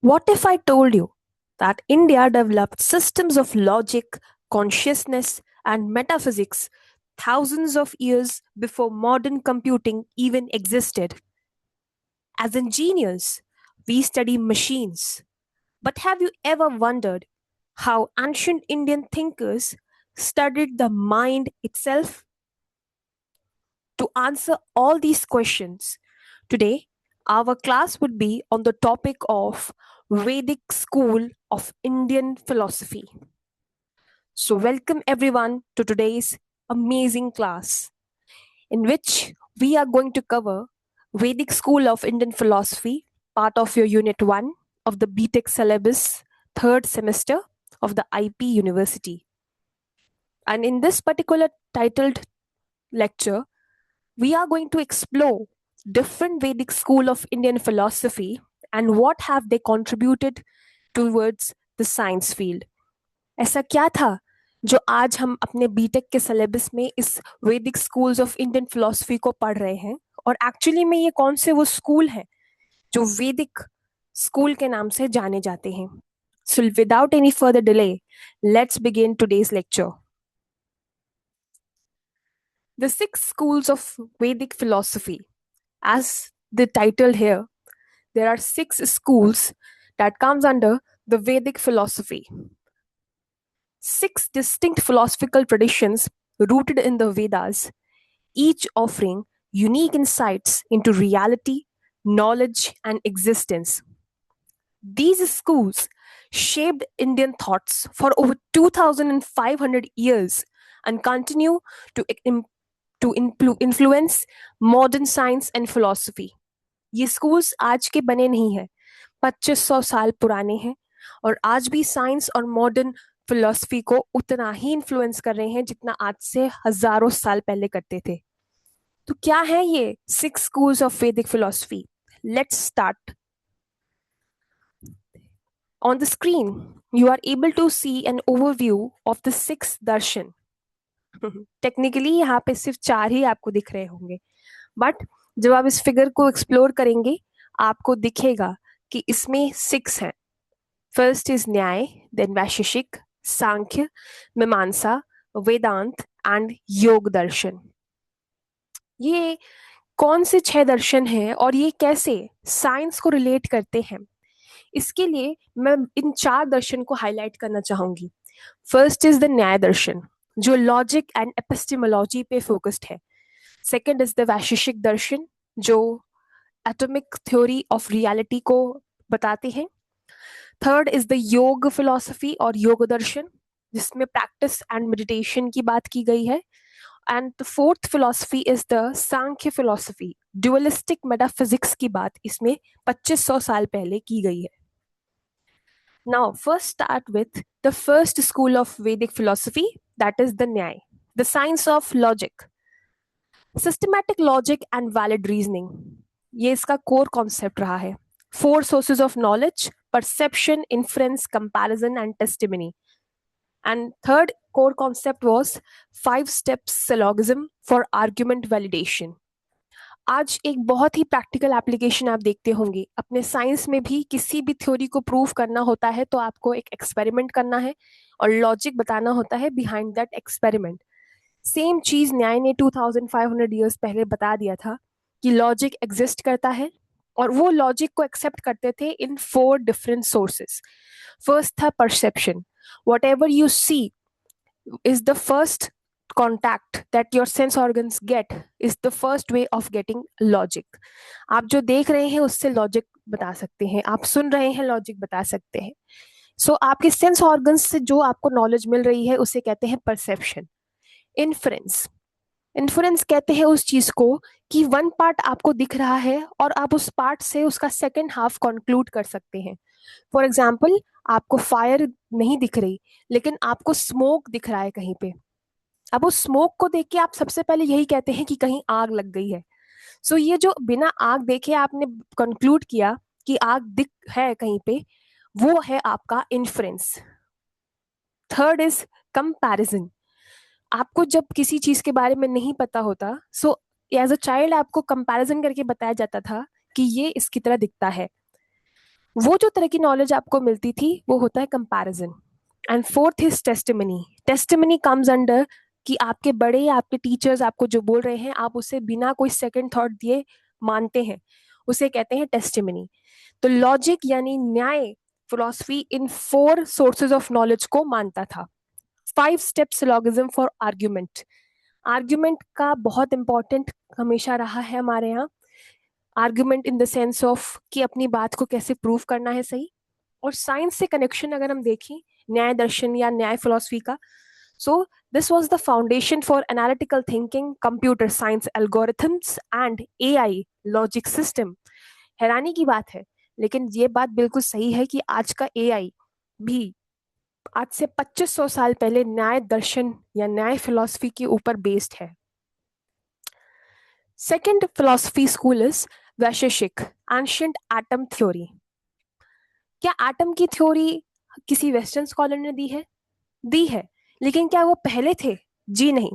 What if I told you that India developed systems of logic, consciousness, and metaphysics thousands of years before modern computing even existed? As engineers, we study machines. But have you ever wondered how ancient Indian thinkers studied the mind itself? To answer all these questions, today our class would be on the topic of Vedic school of Indian philosophy. So, welcome everyone to today's amazing class, in which we are going to cover Vedic school of Indian philosophy, part of your Unit 1 of the BTech syllabus, third semester of the IP University. And in this particular titled lecture, we are going to explore different Vedic school of Indian philosophy and what have they contributed towards the science field. ऐसा क्या था जो आज हम अपने BTech के syllabus में इस वैदिक स्कूल्स ऑफ इंडियन फिलोसफी को पढ़ रहे हैं और एक्चुअली में ये कौन से वो स्कूल हैं जो वैदिक स्कूल के नाम से जाने जाते हैं. So without any further delay, let's begin today's lecture. The six schools of Vedic philosophy. As the title here, there are six schools that comes under the Vedic philosophy. Six distinct philosophical traditions rooted in the Vedas, each offering unique insights into reality, knowledge, and existence. These schools shaped Indian thoughts for over 2,500 years and continue to, influence modern science and philosophy. ये schools आज के बने नहीं हैं, 2500 साल पुराने हैं और आज भी साइंस और मॉडर्न फिलोसफी को उतना ही इन्फ्लुएंस कर रहे हैं जितना आज से हजारों साल पहले करते थे. तो क्या है ये सिक्स स्कूल्स ऑफ वैदिक philosophy? Let's start. On the screen, you are able to see an overview of the six darshan. Technically यहाँ पे सिर्फ चार ही आपको दिख रहे होंगे, बट जब आप इस फिगर को एक्सप्लोर करेंगे आपको दिखेगा कि इसमें सिक्स हैं. फर्स्ट इज न्याय, देन वैशेषिक, सांख्य, मीमांसा, वेदांत एंड योग दर्शन. ये कौन से छह दर्शन हैं और ये कैसे साइंस को रिलेट करते हैं, इसके लिए मैं इन चार दर्शन को हाईलाइट करना चाहूंगी. फर्स्ट इज द न्याय दर्शन जो लॉजिक एंड एपिस्टेमोलॉजी पे फोकस्ड है. सेकंड इज द वैशेषिक दर्शन जो एटॉमिक थ्योरी ऑफ रियलिटी को बताते हैं. थर्ड इज द योग फिलोसफी और योग दर्शन जिसमें प्रैक्टिस एंड मेडिटेशन की बात की गई है. And the fourth philosophy is the Sankhya philosophy, dualistic metaphysics की बात इसमें 2500 साल पहले की गई है. Now, first start with the first school of Vedic philosophy, that is the Nyaya, the science of logic. Systematic logic and valid reasoning. ये इसका core concept रहा है. Four sources of knowledge: perception, inference, comparison, and testimony. And third core concept was 5 steps syllogism for argument validation. आज एक बहुत ही practical application आप देखते होंगे. अपने साइंस में भी किसी भी थ्योरी को प्रूव करना होता है तो आपको एक एक्सपेरिमेंट करना है और लॉजिक बताना होता है बिहाइंड दैट एक्सपेरिमेंट. सेम चीज न्याय ने 2500 ईयर्स पहले बता दिया था कि लॉजिक एग्जिस्ट करता है और वो लॉजिक को एक्सेप्ट करते थे इन 4 डिफरेंट सोर्सेस. फर्स्ट था perception. Whatever you see is the first contact that your sense organs get, is the first way of getting logic. आप जो देख रहे हैं उससे लॉजिक बता सकते हैं, आप सुन रहे हैं लॉजिक बता सकते हैं. सो आपके सेंस ऑर्गन्स से जो आपको नॉलेज मिल रही है उसे कहते हैं परसेप्शन. इन्फ्रेंस. इन्फ्रेंस कहते हैं उस चीज को कि वन पार्ट आपको दिख रहा है और आप उस पार्ट से उसका सेकेंड हाफ कंक्लूड कर सकते हैं. फॉर एग्जाम्पल, आपको फायर नहीं दिख रही लेकिन आपको स्मोक दिख रहा है कहीं पे. अब उस स्मोक को देख के आप सबसे पहले यही कहते हैं कि कहीं आग लग गई है. सो ये जो बिना आग देखे आपने कंक्लूड किया कि आग दिख है कहीं पे, वो है आपका इन्फ्रेंस. Third is comparison. आपको जब किसी चीज के बारे में नहीं पता होता, सो एज अ चाइल्ड आपको कंपैरिजन करके बताया जाता था कि ये इसकी तरह दिखता है. वो जो तरह की नॉलेज आपको मिलती थी वो होता है comparison. And fourth is testimony. Testimony comes under कि आपके बड़े, आपके टीचर्स आपको जो बोल रहे हैं आप उसे बिना कोई सेकंड थॉट दिए मानते हैं, उसे कहते हैं टेस्टिमनी। तो लॉजिक यानी न्याय philosophy in 4 sources of knowledge को मानता था। 5 step syllogism for argument. Argument का बहुत इंपॉर्टेंट हमेशा रहा है हमारे यहाँ। Argument in the sense of कि अपनी बात को कैसे प्रूव करना है सही। और साइंस से कनेक्शन अगर हम देखें न्याय दर्शन या न्याय फिलोसफी का, so this was the foundation for analytical thinking, computer science algorithms and AI logic system. हैरानी की बात है, लेकिन ये बात बिल्कुल सही है कि आज का एआई भी आज से 2500 साल पहले न्याय दर्शन या न्याय फिलॉसफी के ऊपर बेस्ड है। Second philosophy school is Vaisheshika, ancient atom theory. क्या एटम की थ्योरी किसी वेस्टर्न स्कॉलर ने दी है? दी है, लेकिन क्या वो पहले थे? जी नहीं।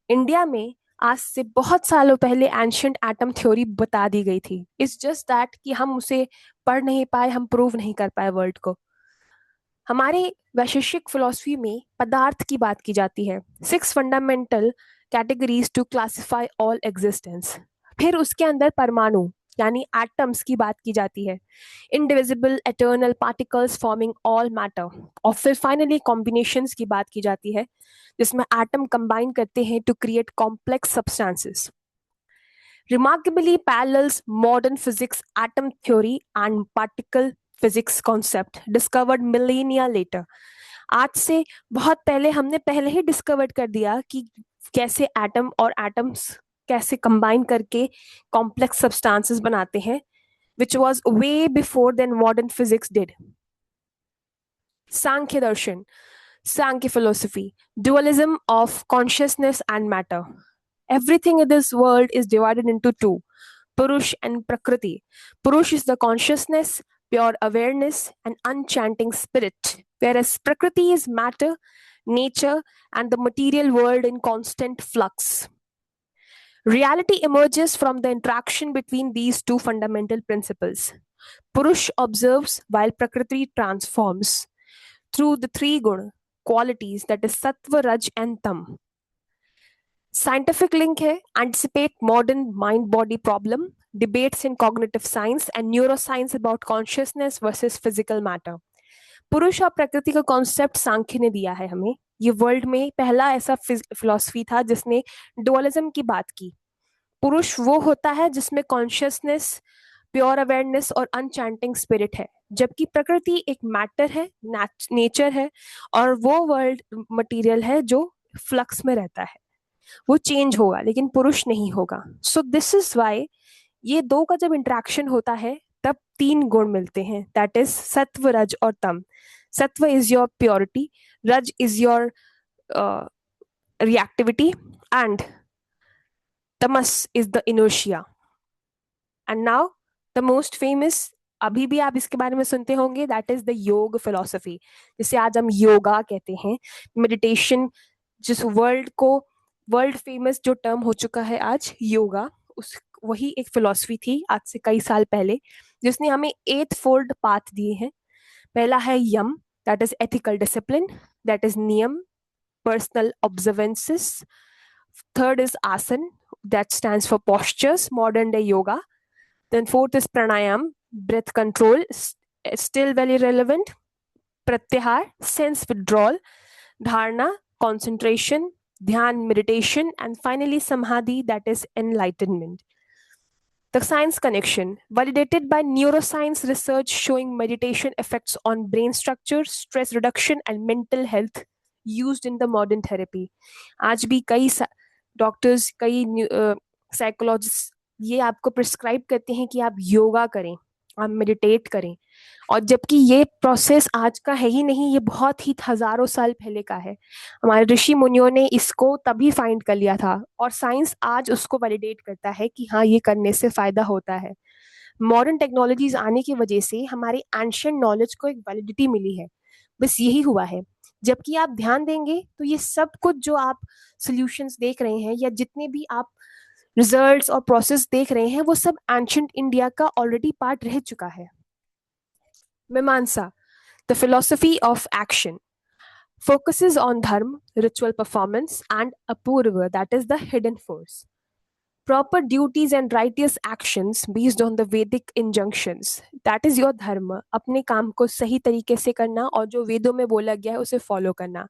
इंडिया में आज से बहुत सालों पहले एंशियंट एटम थ्योरी बता दी गई थी। इट्स जस्ट दैट कि हम उसे पढ़ नहीं पाए, हम प्रूव नहीं कर पाए वर्ल्ड को। हमारे वैशेषिक फिलोसफी में पदार्थ की बात की जाती है। 6 fundamental categories to classify all existence. फिर उसके अंदर परमाणु यानी एटम्स की बात की जाती है। Indivisible eternal particles forming all matter. और फिर फाइनली कॉम्बिनेशंस की बात की जाती है, जिसमें एटम कंबाइन करते हैं to create complex substances. Remarkably parallels modern physics atom theory and particle physics concept discovered millennia later. आज से बहुत पहले हमने पहले ही डिस्कवर कर दिया कि कैसे एटम और एटम्स कैसे कंबाइन करके कॉम्प्लेक्स सब्सटेंसेस बनाते हैं, which was way before than modern physics did. Sankhya Darshan, Sankhya philosophy, dualism of consciousness and matter. Everything in this world is divided into two, Purush and Prakriti. Purush is the consciousness, pure awareness, and enchanting spirit, whereas Prakriti is matter, nature, and the material world in constant flux. Reality emerges from the interaction between these two fundamental principles. Purush observes while Prakriti transforms through the 3 guna qualities, that is Sattva, Raj, and Tam. Scientific link है, anticipate modern mind-body problem, debates in cognitive science and neuroscience about consciousness versus physical matter. पुरुष और प्रकृति का concept सांख्य ने दिया है हमें। ये वर्ल्ड में पहला ऐसा फिलॉसफी था जिसने डुअलिज्म की बात की। पुरुष वो होता है जिसमें कॉन्शियसनेस, प्योर अवेयरनेस और अनचैंटिंग स्पिरिट है, जबकि प्रकृति एक मैटर है, नेचर है, और वो वर्ल्ड मटेरियल है जो फ्लक्स में रहता है। वो चेंज होगा लेकिन पुरुष नहीं होगा। सो दिस इज वाई ये दो का जब इंट्रैक्शन होता है तब 3 गुण मिलते हैं, दैट इज सत्व, रज और तम। सत्व इज योर प्योरिटी, रज is your reactivity, and Tamas is the inertia. And now the most famous, अभी भी आप इसके बारे में सुनते होंगे, दैट इज द योग फिलोसफी, जिसे आज हम योगा कहते हैं, मेडिटेशन, जिस वर्ल्ड फेमस जो टर्म हो चुका है आज योगा, उस वही एक फिलॉसफी थी आज से कई साल पहले, जिसने हमें 8 फोल्ड पाथ दिए हैं। पहला है यम, that is ethical discipline, that is niyama, personal observances. Third is asana, that stands for postures, modern day yoga. Then fourth is pranayama, breath control, still very relevant. Pratyahara, sense withdrawal. Dharana, concentration. Dhyan, meditation. And finally, Samadhi, that is enlightenment. The science connection, validated by neuroscience research showing meditation effects on brain structure, stress reduction, and mental health used in the modern therapy. आज भी कई doctors, कई psychologist ये आपको prescribe करते हैं कि आप योगा करें, आप मेडिटेट करें, और जबकि ये प्रोसेस आज का है ही नहीं, ये बहुत ही हजारों साल पहले का है। हमारे ऋषि मुनियों ने इसको तभी फाइंड कर लिया था, और साइंस आज उसको वैलिडेट करता है कि हाँ ये करने से फायदा होता है। मॉडर्न टेक्नोलॉजीज आने की वजह से हमारे एंशियंट नॉलेज को एक वैलिडिटी मिली है, बस यही हुआ है। जबकि आप ध्यान देंगे तो ये सब कुछ जो आप सोल्यूशंस देख रहे हैं या जितने भी आप रिजल्ट्स और प्रोसेस देख रहे हैं, वो सब एंशियंट इंडिया का ऑलरेडी पार्ट रह चुका है। Mimamsa, the philosophy of action, focuses on dharma, ritual performance, and apurva, that is the hidden force. Proper duties and righteous actions based on the Vedic injunctions. That is your dharma. अपने काम को सही तरीके से करना और जो वेदों में बोला गया है उसे फॉलो करना.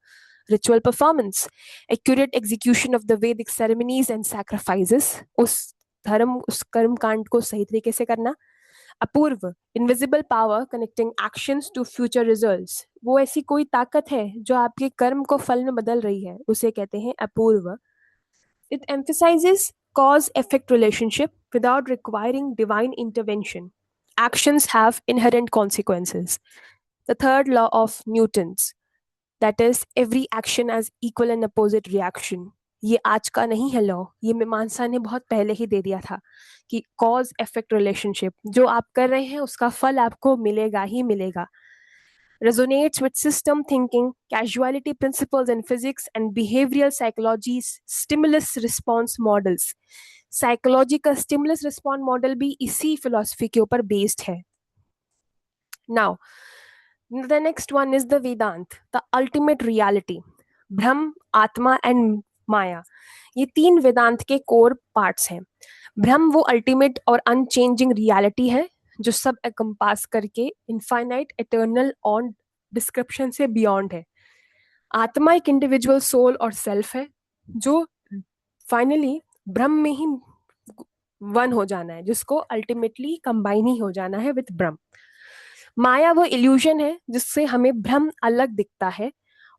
Ritual performance, accurate execution of the Vedic ceremonies and sacrifices. उस धर्म उस कर्म कांड को सही तरीके से करना. Apurva, invisible power connecting actions to future results. वो ऐसी कोई ताकत है जो आपके कर्म को फल में बदल रही है, उसे कहते हैं अपूर्व. It emphasizes cause effect relationship without requiring divine intervention. Actions have inherent consequences. The third law of Newton's, that is, every action has equal and opposite reaction. ये आज का नहीं है लॉ, ये मीमांसा ने बहुत पहले ही दे दिया था कि कॉज इफेक्ट रिलेशनशिप, जो आप कर रहे हैं उसका फल आपको मिलेगा ही मिलेगा. Resonates with system thinking, causality principles in physics, and behavioral psychology's stimulus response models. Psychology का स्टिमुलस रिस्पॉन्स मॉडल भी इसी फिलॉसफी के ऊपर बेस्ड है. Now the next one is the Vedanta, the ultimate reality. Brahma, atma and माया, ये तीन वेदांत के कोर पार्ट्स हैं. ब्रह्म वो अल्टीमेट और अनचेंजिंग रियलिटी है जो सब एकम्पास करके इनफाइनाइट इटर्नल ऑन डिस्क्रिप्शन से बियॉन्ड है. आत्मा एक इंडिविजुअल सोल और सेल्फ है जो फाइनली ब्रह्म में ही वन हो जाना है, जिसको अल्टीमेटली कंबाइन ही हो जाना है विद ब्रह्म. माया वो इल्यूजन है जिससे हमें ब्रह्म अलग दिखता है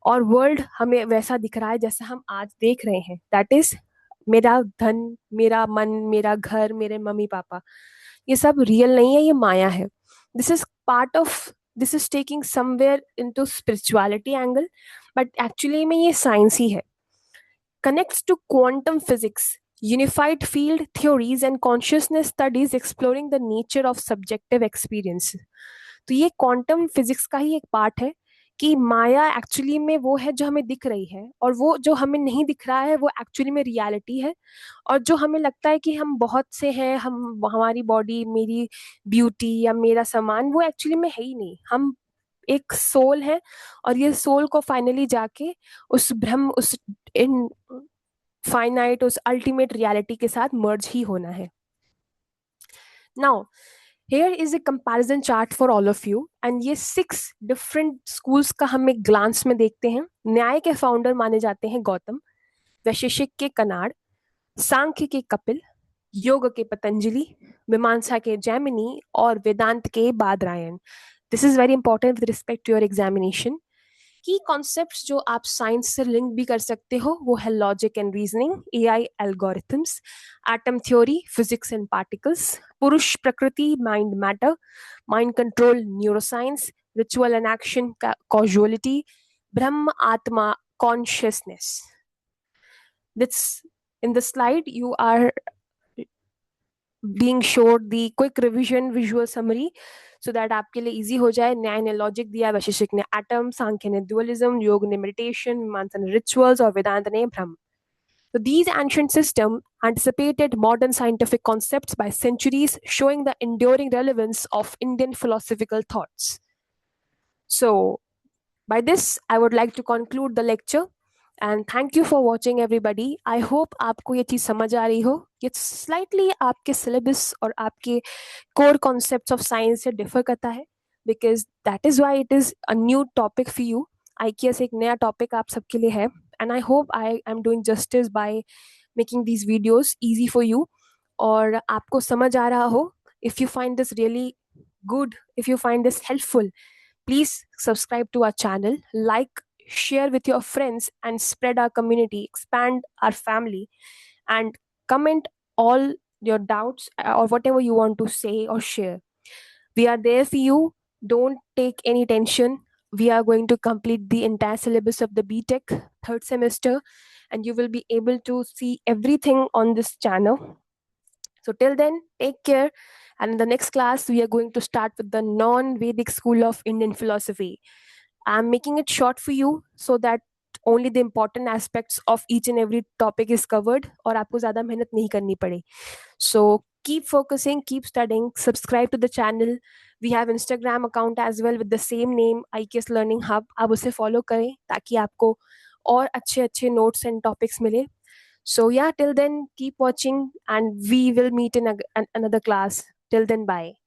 और वर्ल्ड हमें वैसा दिख रहा है जैसा हम आज देख रहे हैं. दैट इज मेरा धन, मेरा मन, मेरा घर, मेरे मम्मी पापा, ये सब रियल नहीं है, ये माया है. This is part of, this is taking somewhere into spirituality angle, but actually में ये साइंस ही है. Connects to quantum physics, unified field theories and consciousness studies exploring the nature of subjective experience. तो ये क्वांटम फिजिक्स का ही एक part है कि माया एक्चुअली में वो है जो हमें दिख रही है और वो जो हमें नहीं दिख रहा है वो एक्चुअली में रियलिटी है. और जो हमें लगता है कि हम बहुत से हैं, हम, हमारी बॉडी, मेरी ब्यूटी या मेरा सामान, वो एक्चुअली में है ही नहीं. हम एक सोल है और ये सोल को फाइनली जाके उस ब्रह्म, उस इन फाइनाइट, उस अल्टीमेट रियलिटी के साथ मर्ज ही होना है. Now here is a comparison chart for all of you, and ये 6 डिफरेंट स्कूल्स का हम एक ग्लांस में देखते हैं. न्याय के फाउंडर माने जाते हैं गौतम, वैशेषिक के कनाड, सांख्य के कपिल, योग के पतंजलि, मीमांसा के जैमिनी और वेदांत के Badarayana. This is very important with respect to your examination. Key concepts जो आप साइंस से लिंक भी कर सकते हो वो है logic and reasoning, AI algorithms, atom theory, physics and particles, purusha prakriti, mind matter, mind control, neuroscience, ritual and action, causality, Brahman, atma, consciousness. This in the slide you are being showed the quick revision visual summary so that आपके लिए easy हो जाए. न्याय ने logic दिया, वैशेषिक ने atom, सांख्य ने dualism, योग ने meditation, मीमांसा ने rituals और वेदांत ने ब्रह्म. So these ancient systems anticipated modern scientific concepts by centuries, showing the enduring relevance of Indian philosophical thoughts. So by this, I would like to conclude the lecture. And thank you for watching everybody. I hope आपको ये चीज समझ आ रही हो. ये slightly आपके syllabus और आपके core concepts of science से differ करता है, because that is why it is a new topic for you. IKS एक नया topic आप सबके लिए है, and I hope I am doing justice by making these videos easy for you. और आपको समझ आ रहा हो. If you find this really good, if you find this helpful, please subscribe to our channel, like, share with your friends, and spread our community, expand our family, and comment all your doubts or whatever you want to say or share. We are there for you. Don't take any tension. We are going to complete the entire syllabus of the BTech third semester, and you will be able to see everything on this channel. So till then, take care. And in the next class, we are going to start with the non-Vedic school of Indian philosophy. I'm making it short for you so that only the important aspects of each and every topic is covered और आपको ज़्यादा मेहनत नहीं करनी पड़े. So keep focusing, keep studying, subscribe to the channel. We have Instagram account as well with the same name, IKS Learning Hub. आप उसे follow करें ताकि आपको और अच्छे अच्छे notes and topics मिले. So yeah, till then, keep watching and we will meet in another class. Till then, bye.